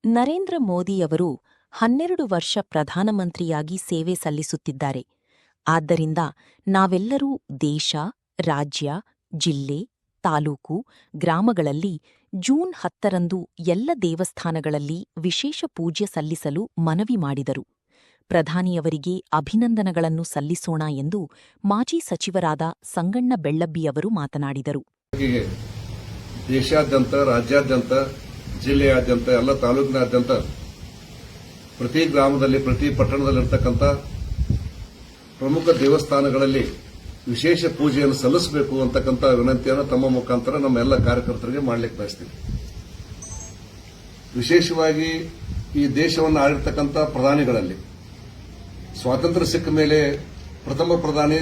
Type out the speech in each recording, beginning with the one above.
ನರೇಂದ್ರ ಮೋದಿಯವರು 12 ವರ್ಷ ಪ್ರಧಾನಮಂತ್ರಿಯಾಗಿ ಸೇವೆ ಸಲ್ಲಿಸುತ್ತಿದ್ದಾರೆ. ಆದ್ದರಿಂದ ನಾವೆಲ್ಲರೂ ದೇಶ, ರಾಜ್ಯ, ಜಿಲ್ಲೆ, ತಾಲೂಕು, ಗ್ರಾಮಗಳಲ್ಲಿ ಜೂನ್ 10ರಂದು ಎಲ್ಲ ದೇವಸ್ಥಾನಗಳಲ್ಲಿ ವಿಶೇಷ ಪೂಜೆ ಸಲ್ಲಿಸಲು ಮನವಿ ಮಾಡಿದರು. ಪ್ರಧಾನಿಯವರಿಗೆ ಅಭಿನಂದನೆಗಳನ್ನು ಸಲ್ಲಿಸೋಣ ಎಂದು ಮಾಜಿ ಸಚಿವರಾದ ಸಂಗಣ್ಣ ಬೆಳ್ಳಬ್ಬಿಯವರು ಮಾತನಾಡಿದರು. ದೇಶಾದ್ಯಂತ, ರಾಜ್ಯಾದ್ಯಂತ, ಜಿಲ್ಲೆಯಾದ್ಯಂತ, ಎಲ್ಲ ತಾಲೂಕಿನಾದ್ಯಂತ ಪ್ರತಿ ಗ್ರಾಮದಲ್ಲಿ, ಪ್ರತಿ ಪಟ್ಟಣದಲ್ಲಿರ್ತಕ್ಕಂಥ ಪ್ರಮುಖ ದೇವಸ್ಥಾನಗಳಲ್ಲಿ ವಿಶೇಷ ಪೂಜೆಯನ್ನು ಸಲ್ಲಿಸಬೇಕು ಅಂತಕ್ಕಂಥ ವಿನಂತಿಯನ್ನು ತಮ್ಮ ಮುಖಾಂತರ ನಮ್ಮ ಎಲ್ಲ ಕಾರ್ಯಕರ್ತರಿಗೆ ಮಾಡಲಿಕ್ಕೆ ಬಯಸ್ತೀವಿ. ವಿಶೇಷವಾಗಿ ಈ ದೇಶವನ್ನು ಆಳಿರ್ತಕ್ಕಂಥ ಪ್ರಧಾನಿಗಳಲ್ಲಿ ಸ್ವಾತಂತ್ರ್ಯ ಸಿಕ್ಕ ಮೇಲೆ ಪ್ರಥಮ ಪ್ರಧಾನಿ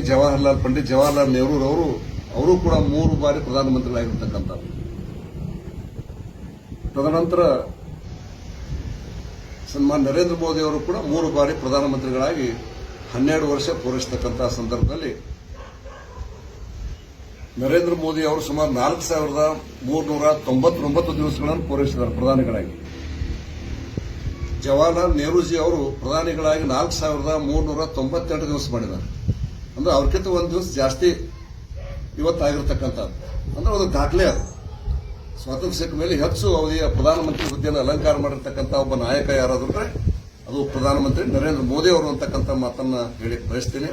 ಪಂಡಿತ್ ಜವಾಹರ್ಲಾಲ್ ನೆಹರು ಅವರು ಕೂಡ 3 ಬಾರಿ ಪ್ರಧಾನಮಂತ್ರಿಗಳಾಗಿರ್ತಕ್ಕಂಥದ್ದು. ತದನಂತರ ಸನ್ಮಾನ್ ನರೇಂದ್ರ ಮೋದಿ ಅವರು ಕೂಡ 3 ಬಾರಿ ಪ್ರಧಾನಮಂತ್ರಿಗಳಾಗಿ 12 ವರ್ಷ ಪೂರೈಸತಕ್ಕಂತಹ ಸಂದರ್ಭದಲ್ಲಿ ನರೇಂದ್ರ ಮೋದಿ ಅವರು ಸುಮಾರು 4399 ದಿವಸಗಳನ್ನು ಪೂರೈಸಿದ್ದಾರೆ ಪ್ರಧಾನಿಗಳಾಗಿ. ಜವಾಹರ್ಲಾಲ್ ನೆಹರೂಜಿ ಅವರು ಪ್ರಧಾನಿಗಳಾಗಿ 4398 ದಿವಸ ಮಾಡಿದ್ದಾರೆ. ಅಂದ್ರೆ ಅವ್ರಿಗಿಂತ ಒಂದು ದಿವಸ ಜಾಸ್ತಿ ಇವತ್ತಾಗಿರ್ತಕ್ಕಂಥದ್ದು. ಅಂದ್ರೆ ಒಂದು ದಾಖಲೆ ಅದು. ಸ್ವಾತಂತ್ರ್ಯ ಸಿಕ್ಕ ಮೇಲೆ ಹೆಚ್ಚು ಅವಧಿಯ ಪ್ರಧಾನಮಂತ್ರಿ ಹುದ್ದೆಯನ್ನು ಅಲಂಕಾರ ಮಾಡಿರ್ತಕ್ಕಂಥ ಒಬ್ಬ ನಾಯಕ ಯಾರಾದ್ರೆ ಅದು ಪ್ರಧಾನಮಂತ್ರಿ ನರೇಂದ್ರ ಮೋದಿ ಅವರು ಅಂತಕ್ಕಂಥ ಮಾತನ್ನ ಹೇಳಿ ಬಯಸ್ತೀನಿ.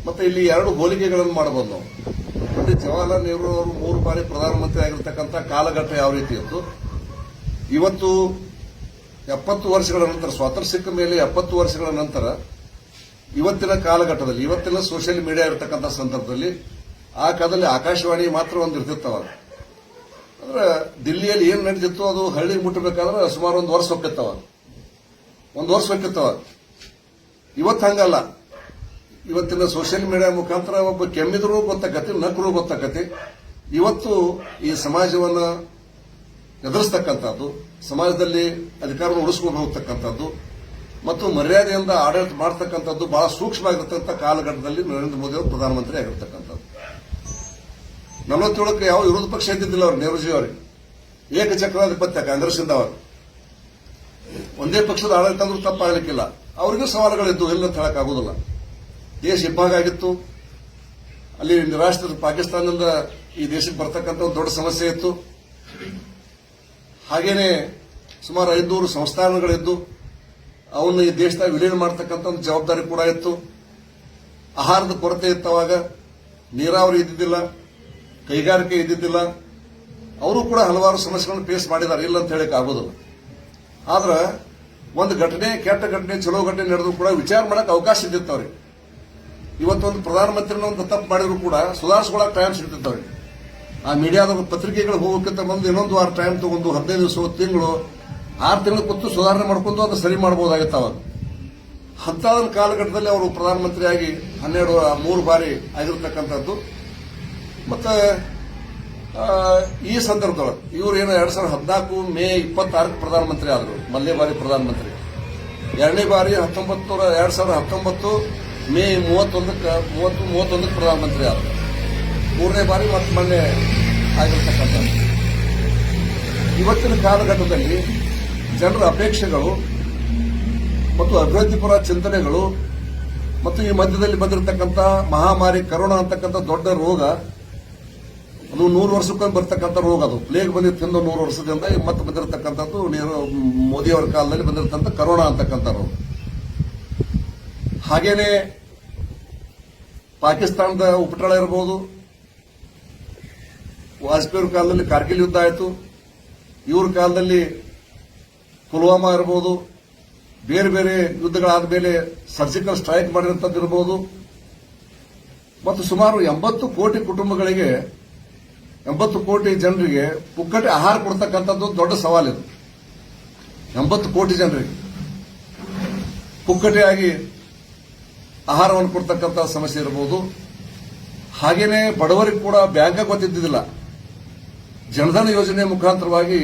ಮತ್ತೆ ಇಲ್ಲಿ 2 ಹೋಲಿಕೆಗಳನ್ನು ಮಾಡಬಹುದು ನಾವು. ಪಂಡಿತ್ ಜವಾಹರ್ಲಾಲ್ ನೆಹರು ಅವರು 3 ಬಾರಿ ಪ್ರಧಾನಮಂತ್ರಿ ಆಗಿರ್ತಕ್ಕಂಥ ಕಾಲಘಟ್ಟ ಯಾವ ರೀತಿ ಇತ್ತು, ಇವತ್ತು 70 ವರ್ಷಗಳ ನಂತರ, ಸ್ವಾತಂತ್ರ್ಯ ಸಿಕ್ಕ ಮೇಲೆ 70 ವರ್ಷಗಳ ನಂತರ ಇವತ್ತಿನ ಕಾಲಘಟ್ಟದಲ್ಲಿ, ಇವತ್ತಿನ ಸೋಷಿಯಲ್ ಮೀಡಿಯಾ ಇರತಕ್ಕಂಥ ಸಂದರ್ಭದಲ್ಲಿ ಆ ಕಾಲದಲ್ಲಿ ಆಕಾಶವಾಣಿ ಮಾತ್ರ ಒಂದು ಇರ್ತಿತ್ತವ. ಅಂದ್ರೆ ದಿಲ್ಲಿಯಲ್ಲಿ ಏನ್ ನಡೆದಿತ್ತು ಅದು ಹಳ್ಳಿಗೆ ಮುಟ್ಟಬೇಕಾದ್ರೆ ಸುಮಾರು 1 ವರ್ಷ ಹೊಕ್ಕಿತ್ತವ. ಇವತ್ತು ಹಂಗಲ್ಲ. ಇವತ್ತಿನ ಸೋಷಿಯಲ್ ಮೀಡಿಯಾ ಮುಖಾಂತರ ಒಬ್ಬ ಕೆಮ್ಮಿದ್ರೂ ಗೊತ್ತಾಗತ್ತೆ, ನಕ್ಕರೂ ಗೊತ್ತಾಗತ್ತೆ. ಇವತ್ತು ಈ ಸಮಾಜವನ್ನ ಎದುರಿಸ್ತಕ್ಕಂಥದ್ದು, ಸಮಾಜದಲ್ಲಿ ಅಧಿಕಾರವನ್ನು ಉಳಿಸ್ಕೊಂಡು ಹೋಗ್ತಕ್ಕಂಥದ್ದು ಮತ್ತು ಮರ್ಯಾದೆಯಿಂದ ಆಡಳಿತ ಮಾಡತಕ್ಕಂಥದ್ದು ಬಹಳ ಸೂಕ್ಷ್ಮ ಆಗಿರ್ತಕ್ಕಂಥ ಕಾಲಘಟ್ಟದಲ್ಲಿ ನರೇಂದ್ರ ಮೋದಿ ಅವರು ಪ್ರಧಾನಮಂತ್ರಿ ಆಗಿರ್ತಕ್ಕಂಥದ್ದು. 47ಕ್ಕೆ ಯಾವ ವಿರೋಧ ಪಕ್ಷ ಇದ್ದಿದ್ದಿಲ್ಲ ಅವರು, ನೆಹರೂಜಿ ಅವರಿಗೆ ಏಕಚಕ್ರಾಧಿಪತ್ಯ ಕಾಂಗ್ರೆಸ್ಸಿಂದ ಅವರು ಒಂದೇ ಪಕ್ಷದ ಆಡಳಿತ ಅಂದ್ರೂ ತಪ್ಪಾಗಲಿಕ್ಕಿಲ್ಲ. ಅವರಿಗೂ ಸವಾಲುಗಳಿದ್ದು, ಇಲ್ಲ ಅಂತ ಹೇಳಕ್ಕಾಗುವುದಿಲ್ಲ. ದೇಶ ಇಬ್ಬಾಗ ಆಗಿತ್ತು. ಅಲ್ಲಿ ನಿರಾಶ್ರಿತ ಪಾಕಿಸ್ತಾನದಿಂದ ಈ ದೇಶಕ್ಕೆ ಬರ್ತಕ್ಕಂಥ ಒಂದು ದೊಡ್ಡ ಸಮಸ್ಯೆ ಇತ್ತು. ಹಾಗೇನೆ ಸುಮಾರು 500 ಸಂಸ್ಥಾನಗಳಿದ್ದು ಅವನ್ನು ಈ ದೇಶದಾಗ ವಿಲೀನ ಮಾಡತಕ್ಕಂಥ ಒಂದು ಜವಾಬ್ದಾರಿ ಕೂಡ ಇತ್ತು. ಆಹಾರದ ಕೊರತೆ ಇತ್ತವಾಗ, ನೀರಾವರಿ ಇದ್ದಿದ್ದಿಲ್ಲ, ಕೈಗಾರಿಕೆ ಇದ್ದಿದ್ದಿಲ್ಲ. ಅವರು ಕೂಡ ಹಲವಾರು ಸಮಸ್ಯೆಗಳನ್ನು ಫೇಸ್ ಮಾಡಿದ್ದಾರೆ, ಇಲ್ಲ ಅಂತ ಹೇಳಕ್ ಆಗೋದಿಲ್ಲ. ಆದ್ರೆ ಒಂದು ಘಟನೆ, ಕೆಟ್ಟ ಘಟನೆ, ಚಲೋ ಘಟನೆ ನಡೆದ್ರು ಕೂಡ ವಿಚಾರ ಮಾಡಕ್ ಅವಕಾಶ ಇದ್ದಿತ್ತವ್ರಿಗೆ. ಇವತ್ತೊಂದು ಪ್ರಧಾನಮಂತ್ರಿನ ಒಂದು ತಪ್ಪು ಮಾಡಿದ್ರು ಕೂಡ ಸುಧಾರಿಸ್ಕೊಳಕ್ ಟೈಮ್ ಸಿಗ್ತಿತ್ತವ್ರಿಗೆ. ಆ ಮೀಡಿಯಾದ ಪತ್ರಿಕೆಗಳು ಹೋಗೋಕ್ಕಿಂತ ಬಂದು ಇನ್ನೊಂದು ವಾರ ಟೈಮ್ ತಗೊಂಡು 15 ದಿವಸ, ತಿಂಗಳು, 6 ತಿಂಗಳು ಕೂತು ಸುಧಾರಣೆ ಮಾಡ್ಕೊಂಡು ಅದು ಸರಿ ಮಾಡಬಹುದಾಗಿತ್ತು ಅವಾಗ. ಅಂತಹ ಕಾಲಘಟ್ಟದಲ್ಲಿ ಅವರು ಪ್ರಧಾನಮಂತ್ರಿಯಾಗಿ 3 ಬಾರಿ ಆಗಿರ್ತಕ್ಕಂಥದ್ದು. ಮತ್ತೆ ಈ ಸಂದರ್ಭದೊಳಗೆ ಇವರು ಏನು 2014 ಮೇ 26ಕ್ಕೆ ಪ್ರಧಾನಮಂತ್ರಿ ಆದರು, ಮೊದಲನೇ ಬಾರಿ ಪ್ರಧಾನಮಂತ್ರಿ. 2ನೇ ಬಾರಿ 2019 ಮೇ 31ಕ್ಕೆ ಪ್ರಧಾನಮಂತ್ರಿ ಆದರು. 3ನೇ ಬಾರಿ ಮತ್ತೆ ಮೊನ್ನೆ ಆಗಿರ್ತಕ್ಕಂಥದ್ದು. ಇವತ್ತಿನ ಕಾಲಘಟ್ಟದಲ್ಲಿ ಜನರ ಅಪೇಕ್ಷೆಗಳು ಮತ್ತು ಅಭಿವೃದ್ಧಿಪರ ಚಿಂತನೆಗಳು ಮತ್ತು ಈ ಮಧ್ಯದಲ್ಲಿ ಬಂದಿರತಕ್ಕಂಥ ಮಹಾಮಾರಿ ಕರೋನಾ ಅಂತಕ್ಕಂಥ ದೊಡ್ಡ ರೋಗ, ಅದು 100 ವರ್ಷಕ್ಕೊಮ್ಮೆ ಬರ್ತಕ್ಕಂಥ ರೋಗ. ಅದು ಪ್ಲೇಗ್ ಬಂದಿತ್ತು 100 ವರ್ಷದಿಂದ ಮತ್ತೆ ಬಂದಿರತಕ್ಕಂಥದ್ದು ಮೋದಿಯವರ ಕಾಲದಲ್ಲಿ ಬಂದಿರತಕ್ಕಂಥ ಕರೋನಾ ಅಂತಕ್ಕಂಥ ರೋಗ. ಹಾಗೇನೆ ಪಾಕಿಸ್ತಾನದ ಉಪಟಳ ಇರಬಹುದು, ವಾಜಪೇಯಿ ಕಾಲದಲ್ಲಿ ಕಾರ್ಗಿಲ್ ಯುದ್ಧ ಆಯಿತು, ಇವ್ರ ಕಾಲದಲ್ಲಿ ಪುಲ್ವಾಮಾ ಇರಬಹುದು, ಬೇರೆ ಬೇರೆ ಯುದ್ಧಗಳಾದ ಮೇಲೆ ಸರ್ಜಿಕಲ್ ಸ್ಟ್ರೈಕ್ ಮಾಡಿರುವಂತದ್ದು ಇರಬಹುದು. ಮತ್ತು ಸುಮಾರು 80 ಕೋಟಿ ಕುಟುಂಬಗಳಿಗೆ, 80 ಕೋಟಿ ಜನರಿಗೆ ಪುಕ್ಕಟೆ ಆಹಾರ ಕೊಡ್ತಕ್ಕಂಥದ್ದು ದೊಡ್ಡ ಸವಾಲಿದು. 80 ಕೋಟಿ ಜನರಿಗೆ ಪುಕ್ಕಟೆಯಾಗಿ ಆಹಾರವನ್ನು ಕೊಡ್ತಕ್ಕಂಥ ಸಮಸ್ಯೆ ಇರಬಹುದು. ಹಾಗೇನೆ ಬಡವರಿಗೆ ಕೂಡ ಬ್ಯಾಂಕ್ ಗೊತ್ತಿದ್ದಿಲ್ಲ. ಜನಧನ ಯೋಜನೆ ಮುಖಾಂತರವಾಗಿ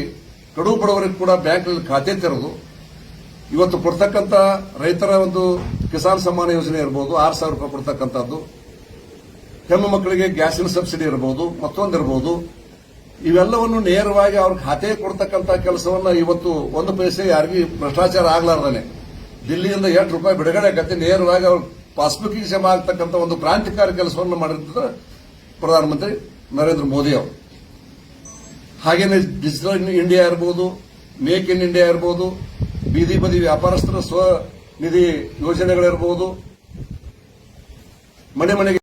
ಕಡು ಬಡವರಿಗೆ ಕೂಡ ಬ್ಯಾಂಕ್ನಲ್ಲಿ ಖಾತೆ ತೆರೆದು ಇವತ್ತು ಕೊಡ್ತಕ್ಕಂಥ ರೈತರ ಒಂದು ಕಿಸಾನ್ ಸಮ್ಮಾನ ಯೋಜನೆ ಇರಬಹುದು, 6,000 ರೂಪಾಯಿ ಕೊಡ್ತಕ್ಕಂಥದ್ದು. ಹೆಣ್ಣು ಮಕ್ಕಳಿಗೆ ಗ್ಯಾಸಿನ ಸಬ್ಸಿಡಿ ಇರಬಹುದು, ಮತ್ತೊಂದಿರಬಹುದು. ಇವೆಲ್ಲವನ್ನು ನೇರವಾಗಿ ಅವ್ರ ಖಾತೆಗೆ ಕೊಡ್ತಕ್ಕಂಥ ಕೆಲಸವನ್ನ ಇವತ್ತು ಒಂದು ಪೈಸೆ ಯಾರಿಗೂ ಭ್ರಷ್ಟಾಚಾರ ಆಗ್ಲಾರ್ದಾನೆ ದಿಲ್ಲಿಯಿಂದ ₹8 ಬಿಡುಗಡೆ ಆಗತ್ತೆ ನೇರವಾಗಿ ಅವ್ರ ಪಾಸ್ಬುಕ್ಗೆ ಜಮಾ ಆಗ್ತಕ್ಕಂಥ ಒಂದು ಕ್ರಾಂತಿಕಾರಿ ಕೆಲಸವನ್ನು ಮಾಡಿರ್ತಾರೆ ಪ್ರಧಾನಮಂತ್ರಿ ನರೇಂದ್ರ ಮೋದಿ ಅವರು. ಹಾಗೇನೆ ಡಿಜಿಟಲ್ ಇಂಡಿಯಾ ಇರಬಹುದು, ಮೇಕ್ ಇನ್ ಇಂಡಿಯಾ ಇರಬಹುದು, ಬೀದಿ ಬದಿ ವ್ಯಾಪಾರಸ್ಥರ ಸ್ವನಿಧಿ ಯೋಜನೆಗಳಿರಬಹುದು, ಮನೆ ಮನೆಗೆ